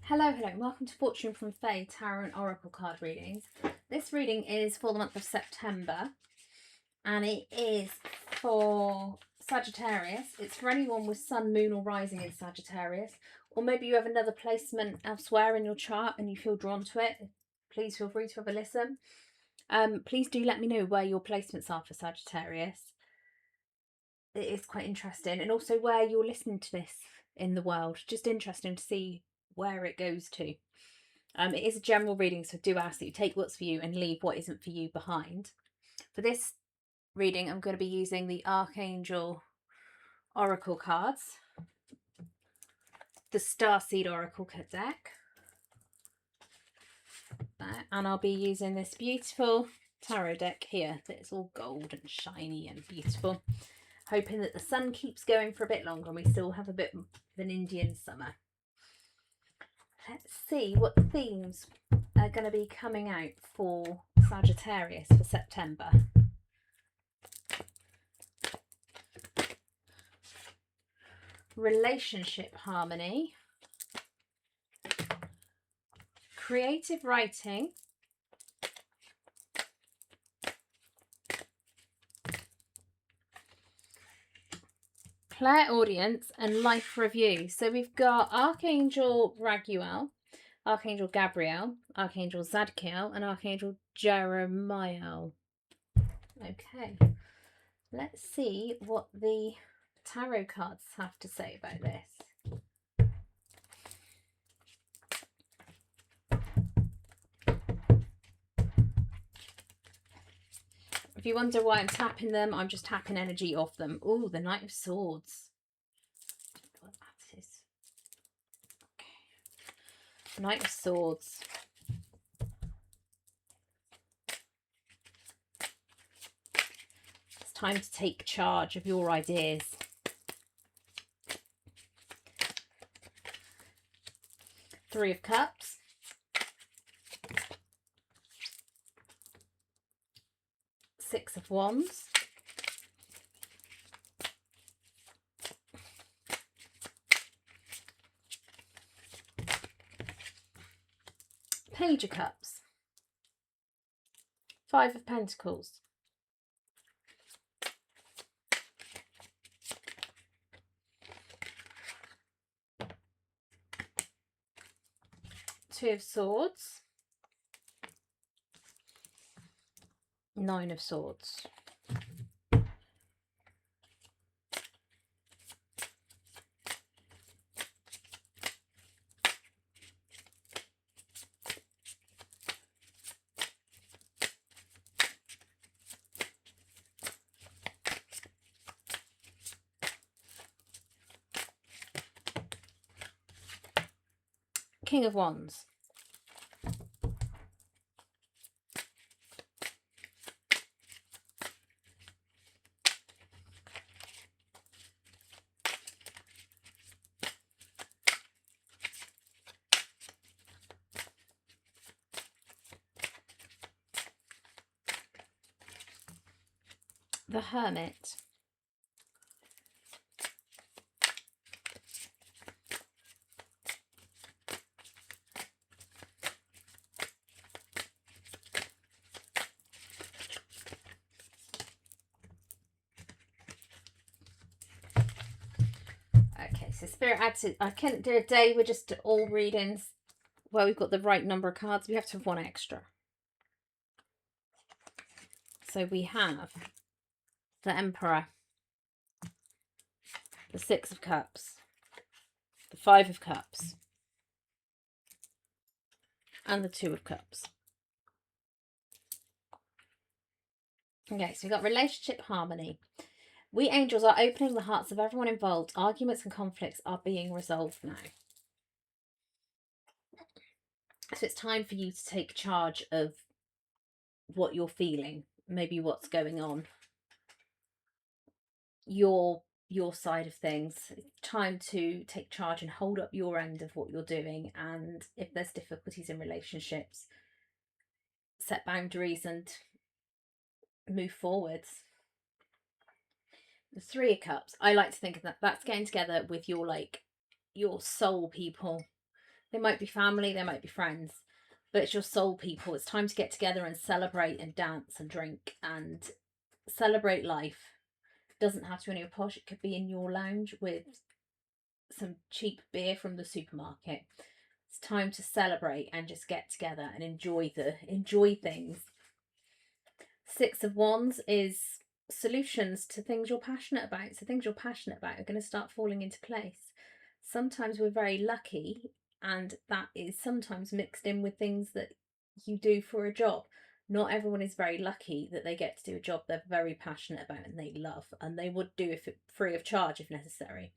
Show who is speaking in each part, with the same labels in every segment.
Speaker 1: Hello, welcome to Fortune from Faye Tarot and Oracle card readings. This reading is for the month of September and it is for Sagittarius. It's for anyone with Sun, Moon or Rising in Sagittarius, or maybe you have another placement elsewhere in your chart and you feel drawn to it. Please feel free to have a listen. Please do let me know where your placements are for Sagittarius. It is quite interesting, and also where you're listening to this in the world. Just interesting to see where it goes to. It is a general reading, so do ask that you take what's for you and leave what isn't for you behind. For this reading, I'm going to be using the Archangel Oracle cards, the Starseed Oracle deck, and I'll be using this beautiful tarot deck here that's all gold and shiny and beautiful, hoping that the sun keeps going for a bit longer and we still have a bit of an Indian summer. Let's see what themes are going to be coming out for Sagittarius for September. Relationship harmony, creative writing, clairaudience, and life review. So we've got Archangel Raguel, Archangel Gabriel, Archangel Zadkiel, and Archangel Jeremiah. Okay, let's see what the tarot cards have to say about this. If you wonder why I'm tapping them, I'm just tapping energy off them. Oh, the Knight of Swords. What that is. Okay. Knight of Swords. It's time to take charge of your ideas. Three of Cups. Six of Wands. Page of Cups. Five of Pentacles. Two of Swords. Nine of Swords. King of Wands. The Hermit. Okay, so Spirit adds it. I can't do a day with just all readings where we've got the right number of cards. We have to have one extra. So we have the Emperor, the Six of Cups, the Five of Cups, and the Two of Cups. Okay, so we've got relationship harmony. We angels are opening the hearts of everyone involved. Arguments and conflicts are being resolved now. So it's time for you to take charge of what you're feeling, maybe what's going on, your side of things. It's time to take charge and hold up your end of what you're doing, and if there's difficulties in relationships, set boundaries and move forwards. The Three of Cups, I like to think of that's getting together with your soul people, They might be family, they might be friends, but it's your soul people. It's time to get together and celebrate and dance and drink and celebrate life. It doesn't have to be anywhere posh. It could be in your lounge with some cheap beer from the supermarket. It's time to celebrate and just get together and enjoy things. Six of Wands is solutions to things you're passionate about. So things you're passionate about are going to start falling into place. Sometimes we're very lucky, and that is sometimes mixed in with things that you do for a job. Not everyone is very lucky that they get to do a job they're very passionate about and they love, and they would do it free of charge if necessary.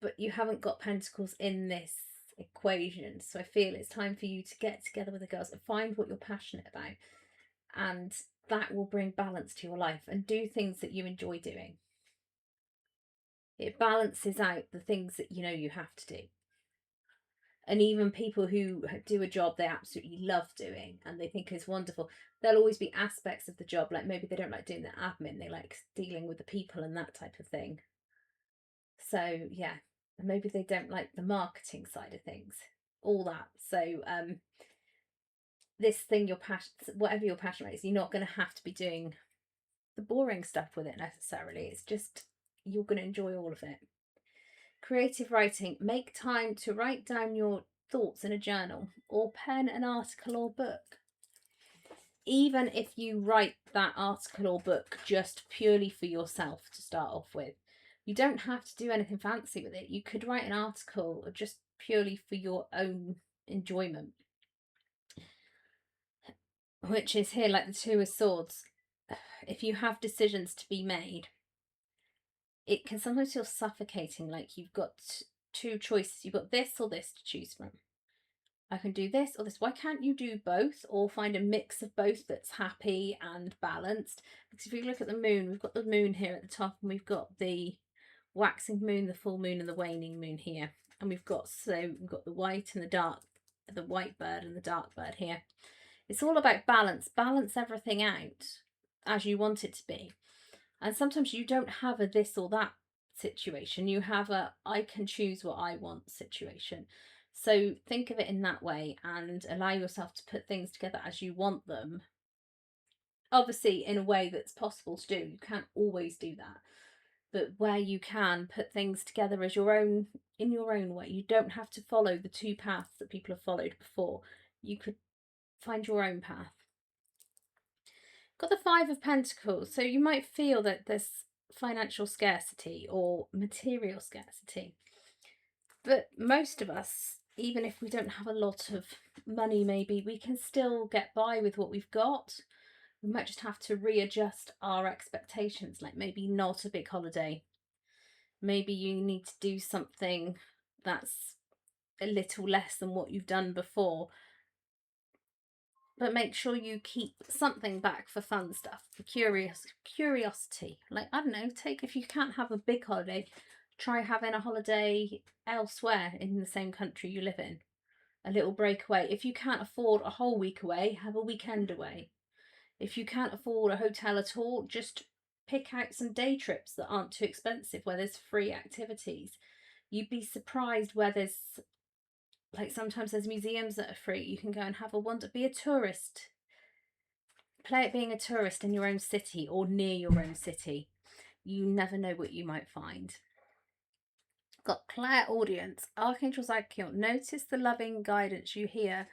Speaker 1: But you haven't got Pentacles in this equation, so I feel it's time for you to get together with the girls and find what you're passionate about, and that will bring balance to your life, and do things that you enjoy doing. It balances out the things that you know you have to do. And even people who do a job they absolutely love doing and they think is wonderful, there'll always be aspects of the job, like maybe they don't like doing the admin, they like dealing with the people and that type of thing. So yeah, maybe they don't like the marketing side of things, all that. So this thing whatever you're passionate about, you're not going to have to be doing the boring stuff with it necessarily. It's just you're going to enjoy all of it. Creative writing, make time to write down your thoughts in a journal or pen an article or book. Even if you write that article or book just purely for yourself to start off with, you don't have to do anything fancy with it. You could write an article just purely for your own enjoyment, which is here like the Two of Swords. If you have decisions to be made, it can sometimes feel suffocating, like you've got two choices. You've got this or this to choose from. I can do this or this. Why can't you do both, or find a mix of both that's happy and balanced? Because if you look at the moon, we've got the moon here at the top, and we've got the waxing moon, the full moon, and the waning moon here. And we've got the white and the dark, the white bird and the dark bird here. It's all about balance. Balance everything out as you want it to be. And sometimes you don't have a this or that situation. You have a I can choose what I want situation. So think of it in that way and allow yourself to put things together as you want them. Obviously, in a way that's possible to do. You can't always do that. But where you can, put things together as your own, in your own way. You don't have to follow the two paths that people have followed before. You could find your own path. Got the Five of Pentacles. So you might feel that there's financial scarcity or material scarcity. But most of us, even if we don't have a lot of money, maybe we can still get by with what we've got. We might just have to readjust our expectations, like maybe not a big holiday. Maybe you need to do something that's a little less than what you've done before. But make sure you keep something back for fun stuff, for curiosity. Like, I don't know, if you can't have a big holiday, try having a holiday elsewhere in the same country you live in. A little break away. If you can't afford a whole week away, have a weekend away. If you can't afford a hotel at all, just pick out some day trips that aren't too expensive, where there's free activities. You'd be surprised where there's, like, sometimes there's museums that are free. You can go and have a wander, be a tourist. Play at being a tourist in your own city or near your own city. You never know what you might find. Got clairaudience. Archangel Zadkiel. Notice the loving guidance you hear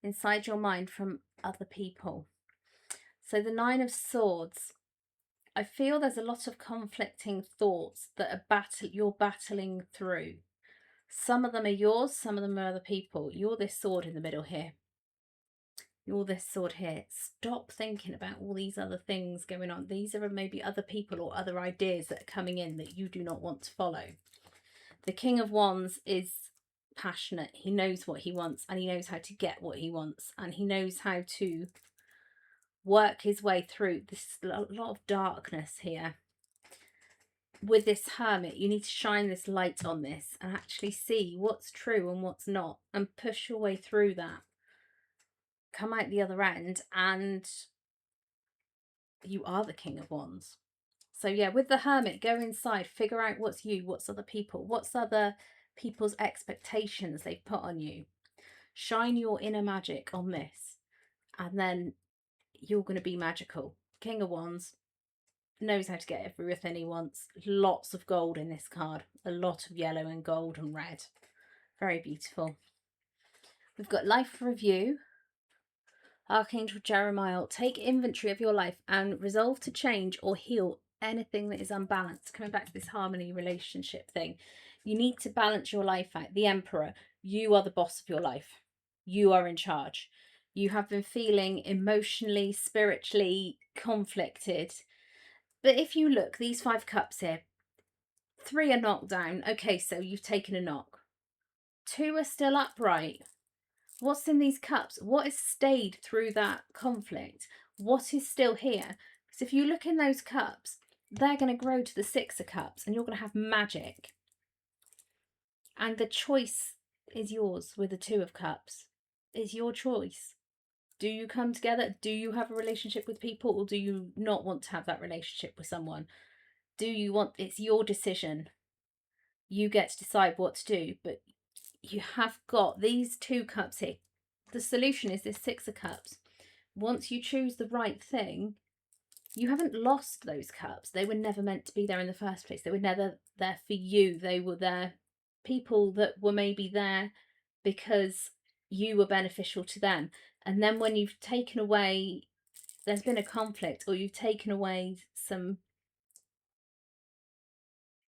Speaker 1: inside your mind from other people. So the Nine of Swords. I feel there's a lot of conflicting thoughts that you're battling through. Some of them are yours, some of them are other people. You're this sword in the middle here. You're this sword here. Stop thinking about all these other things going on. These are maybe other people or other ideas that are coming in that you do not want to follow. The King of Wands is passionate. He knows what he wants, and he knows how to get what he wants, and he knows how to work his way through. This a lot of darkness here. With this Hermit, you need to shine this light on this and actually see what's true and what's not, and push your way through that. Come out the other end and you are the King of Wands. So yeah, with the Hermit, go inside, figure out what's you, what's other people, what's other people's expectations they've put on you. Shine your inner magic on this, and then you're going to be magical. King of Wands knows how to get everything he wants. Lots of gold in this card. A lot of yellow and gold and red. Very beautiful. We've got life review. Archangel Jeremiah, take inventory of your life and resolve to change or heal anything that is unbalanced. Coming back to this harmony relationship thing, you need to balance your life out. The Emperor, you are the boss of your life. You are in charge. You have been feeling emotionally, spiritually conflicted. But if you look, these 5 cups here, 3 are knocked down. Okay, so you've taken a knock. 2 are still upright. What's in these cups? What has stayed through that conflict? What is still here? Because if you look in those cups, they're going to grow to the 6 of cups and you're going to have magic. And the choice is yours with the 2 of cups. It's your choice. Do you come together? Do you have a relationship with people, or do you not want to have that relationship with someone? Do you want, it's your decision. You get to decide what to do, but you have got these 2 cups here. The solution is this 6 of cups. Once you choose the right thing, you haven't lost those cups. They were never meant to be there in the first place. They were never there for you. They were there, people that were maybe there because you were beneficial to them. And then when you've taken away, there's been a conflict, or you've taken away some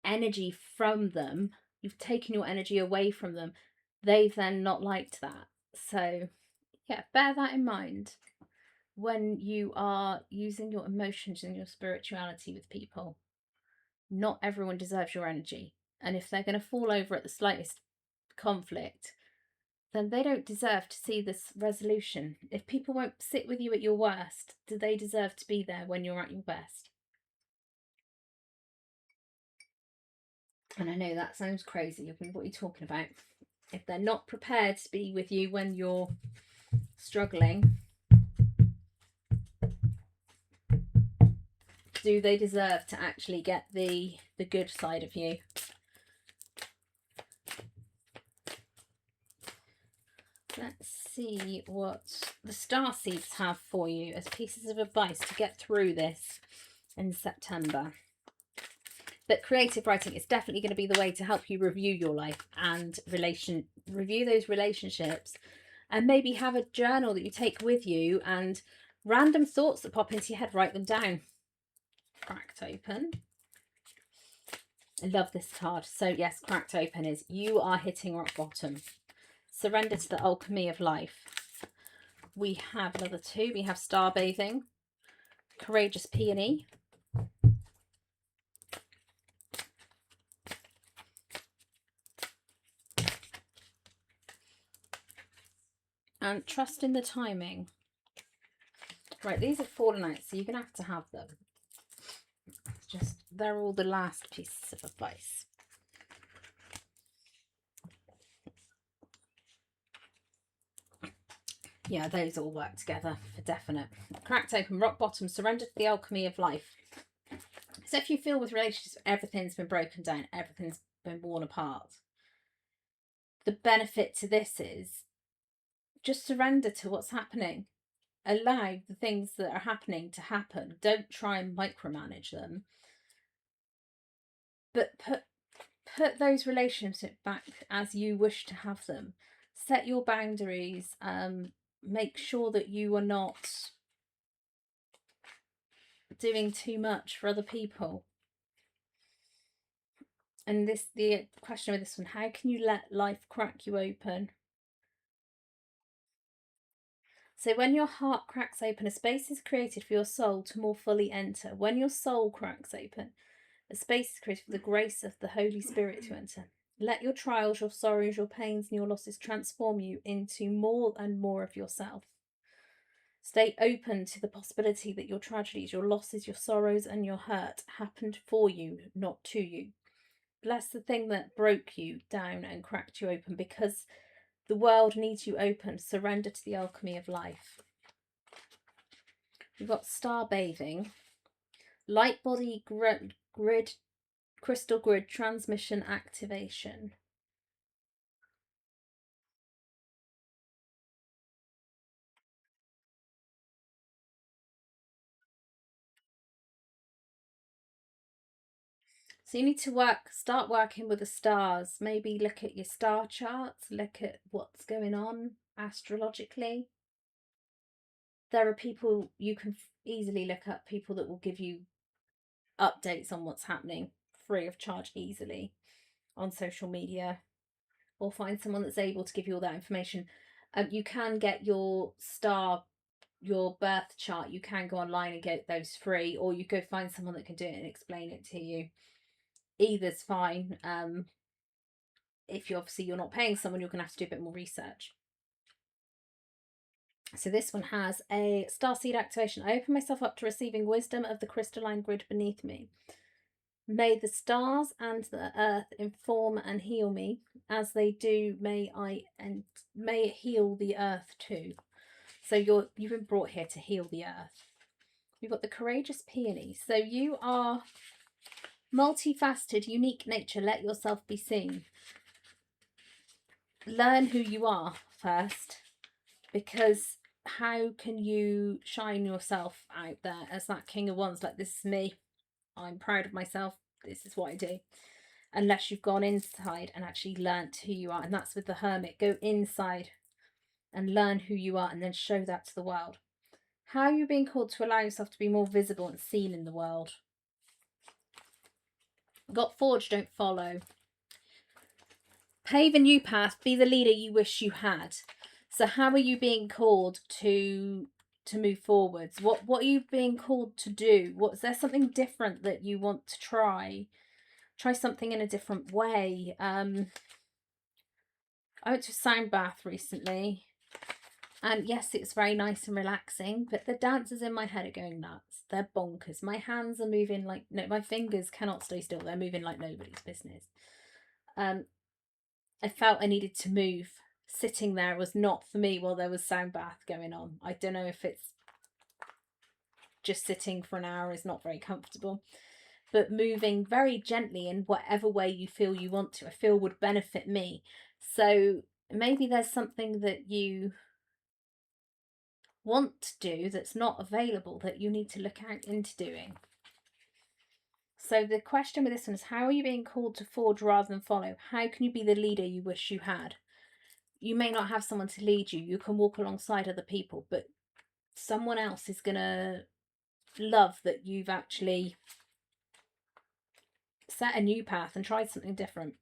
Speaker 1: energy from them, you've taken your energy away from them, they've then not liked that. So yeah, bear that in mind when you are using your emotions and your spirituality with people. Not everyone deserves your energy, and if they're going to fall over at the slightest conflict, then they don't deserve to see this resolution. If people won't sit with you at your worst, do they deserve to be there when you're at your best? And I know that sounds crazy. What are you talking about? If they're not prepared to be with you when you're struggling, do they deserve to actually get the good side of you? Let's see what the star seeds have for you as pieces of advice to get through this in September. But creative writing is definitely going to be the way to help you review your life and review those relationships, and maybe have a journal that you take with you, and random thoughts that pop into your head, write them down. Cracked open. I love this card. So yes, cracked open is you are hitting rock bottom. Surrender to the alchemy of life. We have another 2. We have star bathing, courageous peony, and trust in the timing. Right, these are fallen out, so you're going to have them. It's just, they're all the last pieces of advice. Yeah, those all work together for definite. Cracked open, rock bottom, surrender to the alchemy of life. So if you feel with relationships, everything's been broken down, everything's been worn apart, the benefit to this is just surrender to what's happening. Allow the things that are happening to happen. Don't try and micromanage them. But put those relationships back as you wish to have them. Set your boundaries. Make sure that you are not doing too much for other people. And the question with this one, how can you let life crack you open? So when your heart cracks open, a space is created for your soul to more fully enter. When your soul cracks open, a space is created for the grace of the Holy Spirit to enter. Let your trials, your sorrows, your pains, and your losses transform you into more and more of yourself. Stay open to the possibility that your tragedies, your losses, your sorrows, and your hurt happened for you, not to you. Bless the thing that broke you down and cracked you open, because the world needs you open. Surrender to the alchemy of life. We've got star bathing, light body grid, crystal grid transmission activation. So you need to start working with the stars. Maybe look at your star charts, look at what's going on astrologically. There are people you can easily look up, people that will give you updates on what's happening free of charge easily on social media, or find someone that's able to give you all that information. You can get your birth chart. You can go online and get those free, or you go find someone that can do it and explain it to you. Either's fine. If you're not paying someone, you're gonna have to do a bit more research. So this one has a starseed activation. I open myself up to receiving wisdom of the crystalline grid beneath me. May the stars and the earth inform and heal me. As they do, may it heal the earth too. So you've been brought here to heal the earth. You've got the courageous peony. So you are multifaceted, unique nature. Let yourself be seen. Learn who you are first, because how can you shine yourself out there as that King of Wands? Like, this is me. I'm proud of myself. This is what I do. Unless you've gone inside and actually learnt who you are. And that's with the Hermit. Go inside and learn who you are, and then show that to the world. How are you being called to allow yourself to be more visible and seen in the world? Got forge, don't follow. Pave a new path, be the leader you wish you had. So how are you being called to move forwards? What are you being called to do? Is there something different that you want to try? Try something in a different way. I went to a sound bath recently, and yes, it's very nice and relaxing, but the dancers in my head are going nuts. They're bonkers. My hands are moving like, no, my fingers cannot stay still. They're moving like nobody's business. I felt I needed to move. Sitting there was not for me while there was sound bath going on. I don't know if it's just sitting for an hour is not very comfortable, but moving very gently in whatever way you feel you want to, I feel would benefit me. So maybe there's something that you want to do that's not available that you need to look out into doing. So the question with this one is, how are you being called to forge rather than follow? How can you be the leader you wish you had? You may not have someone to lead you. You can walk alongside other people, but someone else is going to love that you've actually set a new path and tried something different.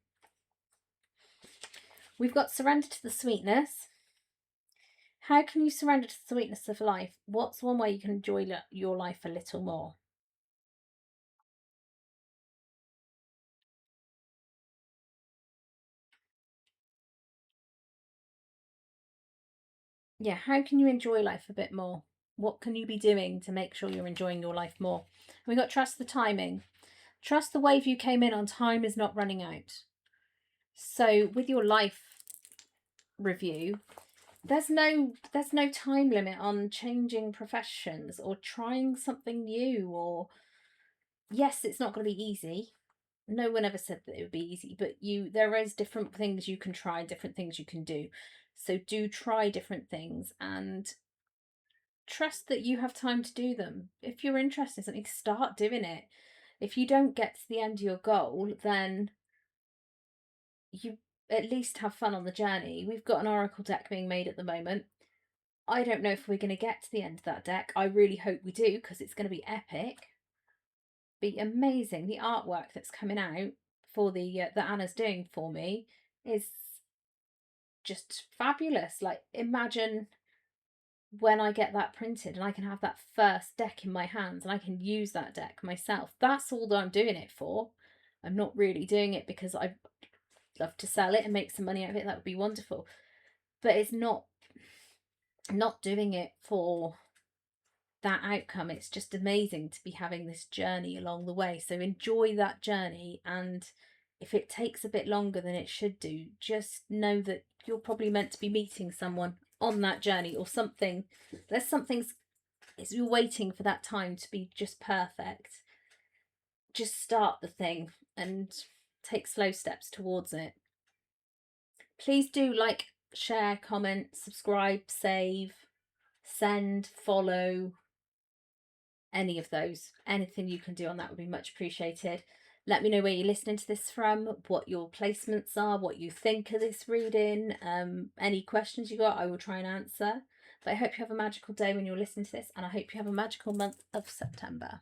Speaker 1: We've got surrender to the sweetness. How can you surrender to the sweetness of life? What's one way you can enjoy your life a little more? Yeah, how can you enjoy life a bit more? What can you be doing to make sure you're enjoying your life more? And we got trust the timing. Trust the wave you came in on. Time is not running out. So with your life review, there's no time limit on changing professions or trying something new. Or yes, it's not going to be easy. No one ever said that it would be easy, but there is different things you can try, different things you can do. So do try different things and trust that you have time to do them. If you're interested in something, start doing it. If you don't get to the end of your goal, then you at least have fun on the journey. We've got an oracle deck being made at the moment. I don't know if we're going to get to the end of that deck. I really hope we do, because it's going to be epic. Be amazing. The artwork that's coming out for that Anna's doing for me is just fabulous. Like, imagine when I get that printed and I can have that first deck in my hands and I can use that deck myself. That's all that I'm doing it for. I'm not really doing it because I love to sell it and make some money out of it. That would be wonderful. But it's not doing it for that outcome. It's just amazing to be having this journey along the way. So enjoy that journey, and if it takes a bit longer than it should do, just know that you're probably meant to be meeting someone on that journey or something. There's something, you're waiting for that time to be just perfect. Just start the thing and take slow steps towards it. Please do like, share, comment, subscribe, save, send, follow, any of those. Anything you can do on that would be much appreciated. Let me know where you're listening to this from, what your placements are, what you think of this reading. Any questions you got, I will try and answer. But I hope you have a magical day when you're listening to this, and I hope you have a magical month of September.